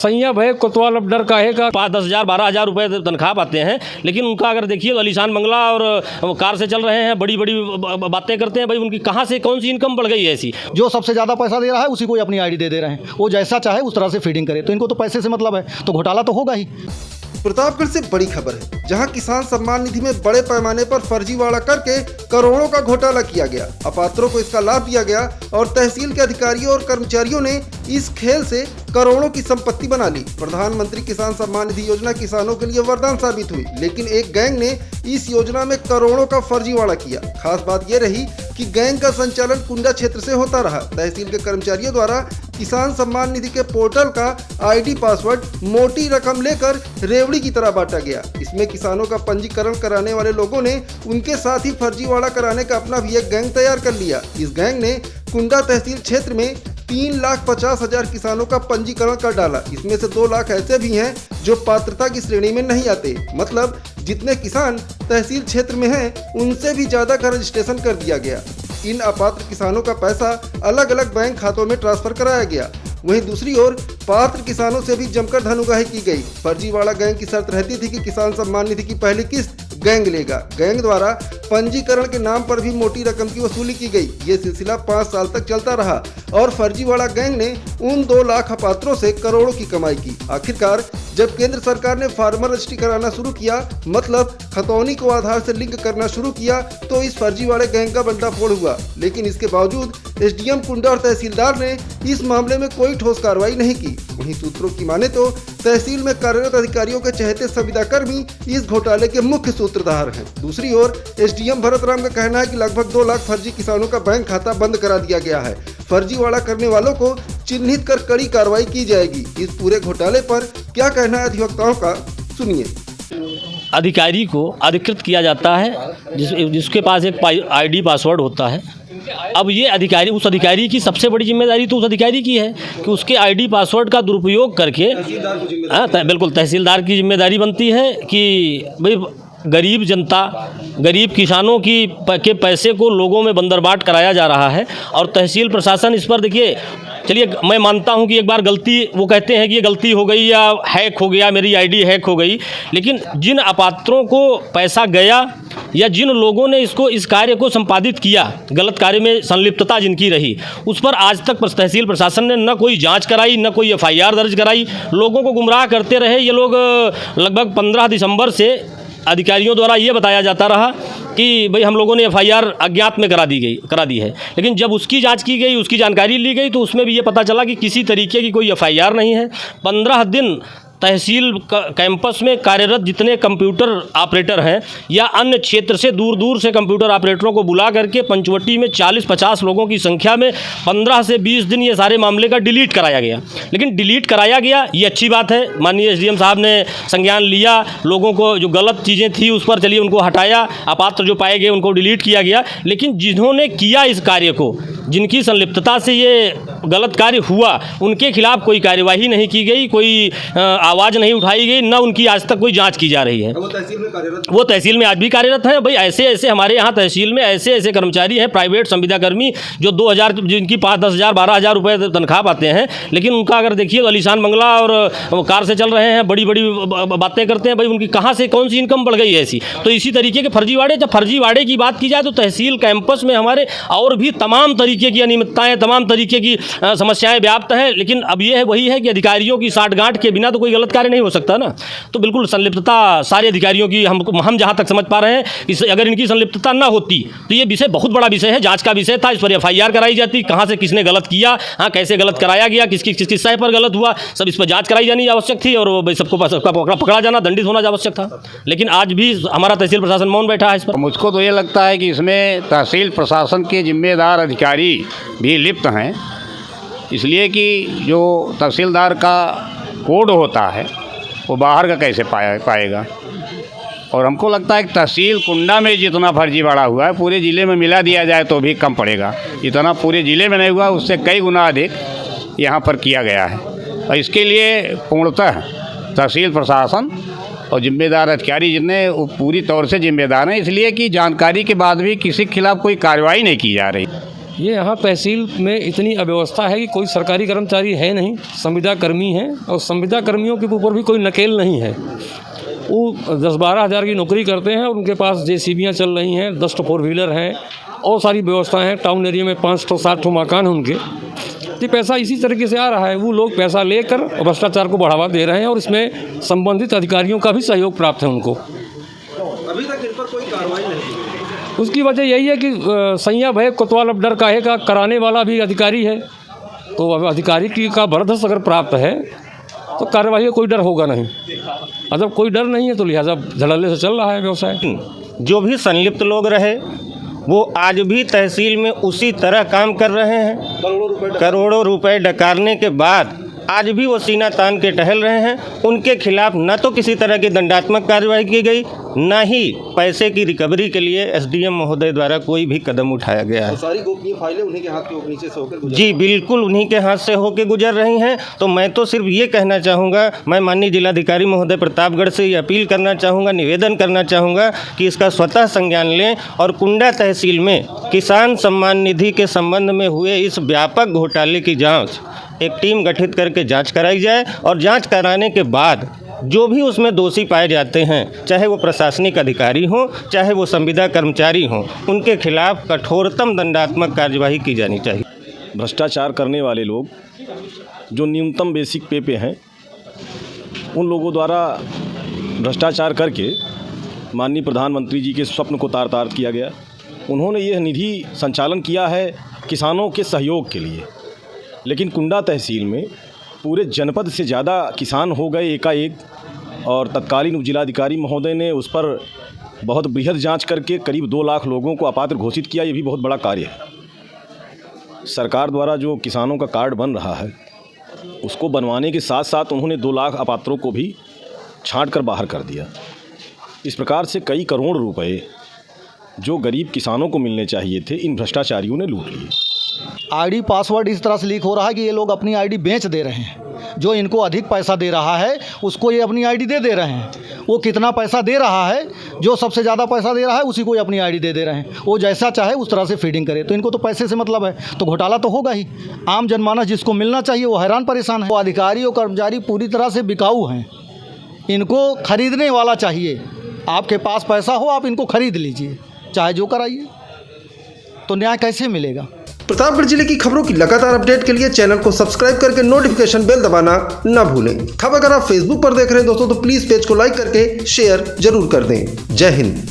सैया भाई कोतवाल अब डर काहे का 5-10 हज़ार 12 हज़ार रुपये तनख्वाह पाते हैं, लेकिन उनका अगर देखिए आलीशान बंगला और कार से चल रहे हैं, बड़ी बड़ी बातें करते हैं। भाई उनकी कहाँ से कौन सी इनकम बढ़ गई है ऐसी? जो सबसे ज़्यादा पैसा दे रहा है उसी को अपनी आईडी दे रहे हैं, वो जैसा चाहे उस तरह से फीडिंग करे। तो इनको तो पैसे से मतलब है, तो घोटाला तो होगा ही। प्रतापगढ़ से बड़ी खबर है, जहां किसान सम्मान निधि में बड़े पैमाने पर फर्जीवाड़ा करके करोड़ों का घोटाला किया गया। अपात्रों को इसका लाभ दिया गया और तहसील के अधिकारियों और कर्मचारियों ने इस खेल से करोड़ों की संपत्ति बना ली। प्रधानमंत्री किसान सम्मान निधि योजना किसानों के लिए वरदान साबित हुई, लेकिन एक गैंग ने इस योजना में करोड़ों का फर्जीवाड़ा किया। खास बात यह रही कि गैंग का संचालन कुंडा क्षेत्र से होता रहा। तहसील के कर्मचारियों द्वारा किसान सम्मान निधि के पोर्टल का आईडी पासवर्ड मोटी रकम लेकर रेवड़ी की तरह बांटा गया। इसमें किसानों का पंजीकरण कराने वाले लोगों ने उनके साथ ही फर्जीवाड़ा कराने का अपना भी एक गैंग तैयार कर लिया। इस गैंग ने कुंडा तहसील क्षेत्र में 3,50,000 किसानों का पंजीकरण कर डाला। इसमें से 2 लाख ऐसे भी हैं जो पात्रता की श्रेणी में नहीं आते, मतलब जितने किसान तहसील क्षेत्र में हैं उनसे भी ज्यादा का रजिस्ट्रेशन कर दिया गया। इन अपात्र किसानों का पैसा अलग अलग बैंक खातों में ट्रांसफर कराया गया। वहीं दूसरी ओर पात्र किसानों से भी जमकर धन उगाही की गई। फर्जीवाड़ा गैंग की शर्त रहती थी कि किसान सम्मान निधि की पहली किस्त गैंग लेगा। गैंग द्वारा पंजीकरण के नाम पर भी मोटी रकम की वसूली की गई। ये सिलसिला 5 साल तक चलता रहा और फर्जीवाड़ा गैंग ने उन 2 लाख अपात्रों से करोड़ों की कमाई की। आखिरकार जब केंद्र सरकार ने फार्मर रजिस्ट्री कराना शुरू किया, मतलब खतौनी को आधार से लिंक करना शुरू किया, तो इस फर्जीवाड़े गैंग का बंटाफोड़ हुआ। लेकिन इसके बावजूद एसडीएम कुंडा और तहसीलदार ने इस मामले में कोई ठोस कार्रवाई नहीं की। वहीं सूत्रों की माने तो तहसील में कार्यरत अधिकारियों के चहेते संविदा कर्मी इस घोटाले के मुख्य सूत्रधार हैं। दूसरी ओर एसडीएम भरत राम का कहना है कि लगभग 2 लाख फर्जी किसानों का बैंक खाता बंद करा दिया गया है। फर्जीवाड़ा करने वालों को चिन्हित कर कड़ी कार्रवाई की जाएगी। इस पूरे घोटाले पर क्या कहना है अधिवक्ताओं का, सुनिए। अधिकारी को अधिकृत किया जाता है जिसके पास एक आईडी पासवर्ड होता है। अब ये अधिकारी, उस अधिकारी की सबसे बड़ी जिम्मेदारी तो उस अधिकारी की है कि उसके आईडी पासवर्ड का दुरुपयोग करके, बिल्कुल तहसीलदार की जिम्मेदारी बनती है कि भाई गरीब जनता, गरीब किसानों के पैसे को लोगों में बंदरबाट कराया जा रहा है। और तहसील प्रशासन इस पर, देखिए चलिए मैं मानता हूं कि एक बार गलती, वो कहते हैं कि ये गलती हो गई या हैक हो गया, मेरी आईडी हैक हो गई, लेकिन जिन अपात्रों को पैसा गया या जिन लोगों ने इस कार्य को संपादित किया, गलत कार्य में संलिप्तता जिनकी रही, उस पर आज तक तहसील प्रशासन ने न कोई जांच कराई, न कोई एफआईआर दर्ज कराई। लोगों को गुमराह करते रहे ये लोग। लगभग 15 दिसंबर से अधिकारियों द्वारा ये बताया जाता रहा कि भाई हम लोगों ने एफआईआर अज्ञात में करा दी है, लेकिन जब उसकी जांच की गई, उसकी जानकारी ली गई, तो उसमें भी ये पता चला कि किसी तरीके की कोई एफआईआर नहीं है। 15 दिन तहसील कैंपस में कार्यरत जितने कंप्यूटर ऑपरेटर हैं या अन्य क्षेत्र से दूर दूर से कंप्यूटर ऑपरेटरों को बुला करके पंचवटी में 40-50 लोगों की संख्या में 15 से 20 दिन ये सारे मामले का डिलीट कराया गया। लेकिन डिलीट कराया गया, ये अच्छी बात है, माननीय एसडीएम साहब ने संज्ञान लिया, लोगों को जो गलत चीज़ें थी उस पर चलिए उनको हटाया, अपात्र जो पाए गए उनको डिलीट किया गया। लेकिन जिन्होंने किया इस कार्य को, जिनकी संलिप्तता से ये गलत कार्य हुआ, उनके खिलाफ कोई कार्यवाही नहीं की गई, कोई आवाज़ नहीं उठाई गई, न उनकी आज तक कोई जांच की जा रही है। वो तहसील में आज भी कार्यरत हैं। भाई ऐसे हमारे यहाँ तहसील में ऐसे कर्मचारी हैं, प्राइवेट संविदा कर्मी, जो 2,000 जिनकी 5-10 हज़ार 12 हज़ार रुपये तनख्वाह पाते हैं, लेकिन उनका अगर देखिए आलीशान बंगला और कार से चल रहे हैं, बड़ी बड़ी बातें करते हैं। भाई उनकी कहाँ से कौन सी इनकम बढ़ गई है ऐसी? तो इसी तरीके के फर्जीवाड़े, जब फर्जीवाड़े की बात की जाए तो तहसील कैंपस में हमारे और भी तमाम तरीके की अनियमितताएँ, तमाम तरीके की समस्याएं व्याप्त हैं। लेकिन अब ये है, वही है कि अधिकारियों की साठगांठ के बिना तो कोई गलत कार्य नहीं हो सकता ना। तो बिल्कुल संलिप्तता सारे अधिकारियों की हम जहां तक समझ पा रहे हैं, अगर इनकी संलिप्तता ना होती तो ये विषय बहुत बड़ा विषय है, जांच का विषय था। इस पर एफआईआर कराई जाती, कहां से किसने गलत किया, कैसे गलत कराया गया, किसकी सह पर गलत हुआ, सब इस पर जांच कराई जानी आवश्यक थी और सबको पकड़ा जाना, दंडित होना आवश्यक था। लेकिन आज भी हमारा तहसील प्रशासन मौन बैठा है इस पर। मुझको तो ये लगता है कि इसमें तहसील प्रशासन के जिम्मेदार अधिकारी भी लिप्त हैं, इसलिए कि जो तहसीलदार का कोड होता है वो बाहर का कैसे पाएगा। और हमको लगता है कि तहसील कुंडा में जितना फर्जीवाड़ा हुआ है पूरे ज़िले में मिला दिया जाए तो भी कम पड़ेगा। इतना पूरे ज़िले में नहीं हुआ, उससे कई गुना अधिक यहाँ पर किया गया है। और इसके लिए पूर्णतः तहसील प्रशासन और जिम्मेदार अधिकारी जितने वो पूरी तौर से जिम्मेदार हैं, इसलिए कि जानकारी के बाद भी किसी के खिलाफ कोई कार्रवाई नहीं की जा रही। ये यहाँ तहसील में इतनी अव्यवस्था है कि कोई सरकारी कर्मचारी है नहीं, संविदा कर्मी हैं और संविदा कर्मियों के ऊपर भी कोई नकेल नहीं है। वो 10-12 हज़ार की नौकरी करते हैं और उनके पास जेसीबियाँ चल रही हैं, 10 फोर व्हीलर हैं और सारी व्यवस्थाएं हैं। टाउन एरिया में 5-7 मकान हैं उनके। ये पैसा इसी तरीके से आ रहा है, वो लोग पैसा लेकर भ्रष्टाचार को बढ़ावा दे रहे हैं और इसमें संबंधित अधिकारियों का भी सहयोग प्राप्त है उनको। अभी तक इन पर कोई कार्रवाई नहीं की। उसकी वजह यही है कि सैया भय कोतवाल अब डर काहे का, कराने वाला भी अधिकारी है, तो अब अधिकारी की का बर्दस्त अगर प्राप्त है तो कार्रवाई का कोई डर होगा नहीं। जब कोई डर नहीं है तो लिहाजा धड़ल्ले से चल रहा है व्यवसाय। जो भी संलिप्त लोग रहे वो आज भी तहसील में उसी तरह काम कर रहे हैं। करोड़ों रुपए डकारने के बाद आज भी वो सीना तान के टहल रहे हैं। उनके खिलाफ न तो किसी तरह की दंडात्मक कार्रवाई की गई, न ही पैसे की रिकवरी के लिए एसडीएम महोदय द्वारा कोई भी कदम उठाया गया है। सारी गोपनीय फाइलें उन्हीं के हाथ के नीचे से होकर जी बिल्कुल उन्हीं के हाथ से होके गुजर रही हैं। तो मैं तो सिर्फ ये कहना चाहूँगा, मैं माननीय जिलाधिकारी महोदय प्रतापगढ़ से ये अपील करना चाहूँगा, निवेदन करना चाहूँगा कि इसका स्वतः संज्ञान लें और कुंडा तहसील में किसान सम्मान निधि के संबंध में हुए इस व्यापक घोटाले की जाँच एक टीम गठित करके जांच कराई जाए और जांच कराने के बाद जो भी उसमें दोषी पाए जाते हैं, चाहे वो प्रशासनिक अधिकारी हों, चाहे वो संविदा कर्मचारी हों, उनके खिलाफ कठोरतम दंडात्मक कार्यवाही की जानी चाहिए। भ्रष्टाचार करने वाले लोग जो न्यूनतम बेसिक पे पे हैं, उन लोगों द्वारा भ्रष्टाचार करके माननीय प्रधानमंत्री जी के स्वप्न को तार तार किया गया। उन्होंने यह निधि संचालन किया है किसानों के सहयोग के लिए, लेकिन कुंडा तहसील में पूरे जनपद से ज़्यादा किसान हो गए एकाएक और तत्कालीन उप जिलाधिकारी महोदय ने उस पर बहुत बृहद जांच करके करीब 2 लाख लोगों को अपात्र घोषित किया। ये भी बहुत बड़ा कार्य है। सरकार द्वारा जो किसानों का कार्ड बन रहा है उसको बनवाने के साथ साथ उन्होंने 2 लाख अपात्रों को भी छांट कर बाहर कर दिया। इस प्रकार से कई करोड़ रुपए जो गरीब किसानों को मिलने चाहिए थे, इन भ्रष्टाचारियों ने लूट लिए। आईडी पासवर्ड इस तरह से लीक हो रहा है कि ये लोग अपनी आईडी बेच दे रहे हैं। जो इनको अधिक पैसा दे रहा है उसको ये अपनी आईडी दे रहे हैं। वो कितना पैसा दे रहा है, जो सबसे ज़्यादा पैसा दे रहा है उसी को ये अपनी आईडी दे रहे हैं। वो जैसा चाहे उस तरह से फीडिंग करे, तो इनको तो पैसे से मतलब है, तो घोटाला तो होगा ही। आम जनमानस जिसको मिलना चाहिए वो हैरान परेशान है। वो अधिकारी और कर्मचारी पूरी तरह से बिकाऊ हैं, इनको खरीदने वाला चाहिए। आपके पास पैसा हो, आप इनको खरीद लीजिए, चाहे जो कराइए, तो न्याय कैसे मिलेगा। प्रतापगढ़ जिले की खबरों की लगातार अपडेट के लिए चैनल को सब्सक्राइब करके नोटिफिकेशन बेल दबाना ना भूलें। खबर अगर आप फेसबुक पर देख रहे हैं दोस्तों तो प्लीज पेज को लाइक करके शेयर जरूर कर दें। जय हिंद।